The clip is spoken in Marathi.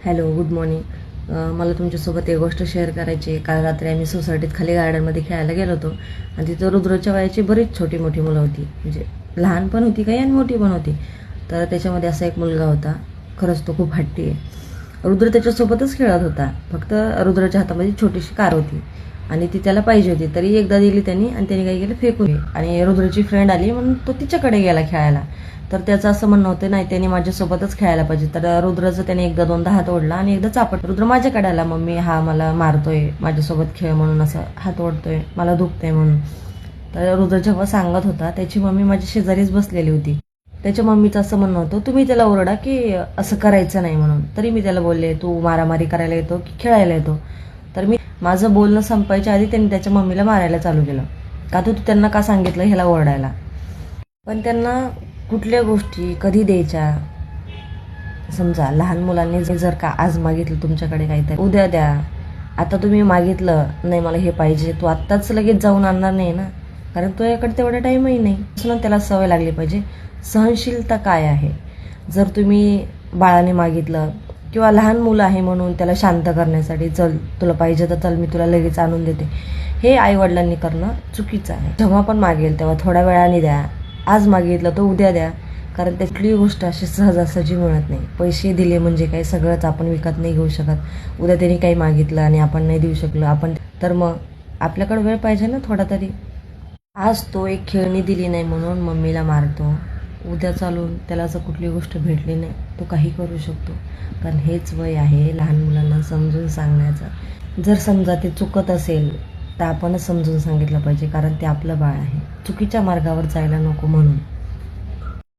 Hello, good morning. मला तुमच्यासोबत एक गोष्ट शेअर करायची आहे. काल रात्री आम्ही सोसायटीत खाली गार्डनमध्ये खेळायला गेलो होतो आणि तिथं रुद्रच्या वयाची बरीच छोटी मोठी मुलं होती. म्हणजे लहान पण होती काही आणि मोठी पण होती. तर त्याच्यामध्ये असा एक मुलगा होता. खरंच तो खूप हट्टी आहे. रुद्र त्याच्यासोबतच खेळत होता. फक्त रुद्राच्या हातामध्ये छोटीशी कार होती आणि ती त्याला पाहिजे होती. तरी एकदा दिली त्यांनी आणि त्याने काय केलं, फेकून. आणि रुद्रची फ्रेंड आली म्हणून तो तिच्याकडे गेला खेळायला. तर त्याचं असं म्हणणं होतं, नाही त्याने माझ्यासोबतच खेळायला पाहिजे. तर रुद्राचं त्याने एकदा दोनदा हात ओढला आणि एकदा चापट. रुद्र माझ्याकडे आला, मम्मी हा मला मारतोय, माझ्यासोबत खेळ म्हणून असं हात ओढतोय, मला दुखतंय म्हणून. तर रुद्र जेव्हा सांगत होता त्याची मम्मी माझ्या शेजारीच बसलेली होती. त्याच्या मम्मीचं असं म्हणणं होतं, तुम्ही त्याला ओरडा की असं करायचं नाही म्हणून. तरी मी त्याला बोलले, तू मारामारी करायला येतो की खेळायला येतो? तर मी माझं बोलणं संपायच्या आधी त्यांनी त्याच्या मम्मीला मारायला चालू केलं. का तू त्यांना का सांगितलं ह्याला ओरडायला? पण त्यांना कुठल्या गोष्टी कधी द्यायच्या? समजा लहान मुलांनी जर का आज मागितलं तुमच्याकडे काहीतरी, उद्या द्या. आता तुम्ही मागितलं, नाही मला हे पाहिजे, तू आत्ताच लगेच जाऊन आणणार नाही ना, कारण तुझ्याकडे तेवढा टाईमही नाही. म्हणून त्याला सवय लागली पाहिजे. सहनशीलता काय आहे? जर तुम्ही बाळाने मागितलं किंवा लहान मुलं आहे म्हणून त्याला शांत करण्यासाठी, चल तुला पाहिजे तर चल मी तुला लगेच आणून देते, हे आईवडिलांनी करणं चुकीचं आहे. जेव्हा पण मागेल तेव्हा थोड्या वेळाने द्या. आज मागितलं तर उद्या द्या, कारण कुठली गोष्ट अशी सहजासहजी मिळत नाही. पैसे दिले म्हणजे काही सगळंच आपण विकत नाही घेऊ शकत. उद्या त्यांनी काही मागितलं आणि आपण नाही देऊ शकलो आपण, तर मग आपल्याकडे वेळ पाहिजे ना थोडा तरी. आज तो एक खेळणी दिली नाही म्हणून मम्मीला मारतो, उद्या चालून त्याला जर कुठली गोष्ट भेटली नाही तो काही करू शकतो. कारण हेच वय आहे लहान मुलांना समजून सांगण्याचं. जर समजा ते चुकत असेल तर आपणच समजून सांगितलं पाहिजे, कारण ते आपलं बाळ आहे. चुकीच्या मार्गावर जायला नको म्हणून.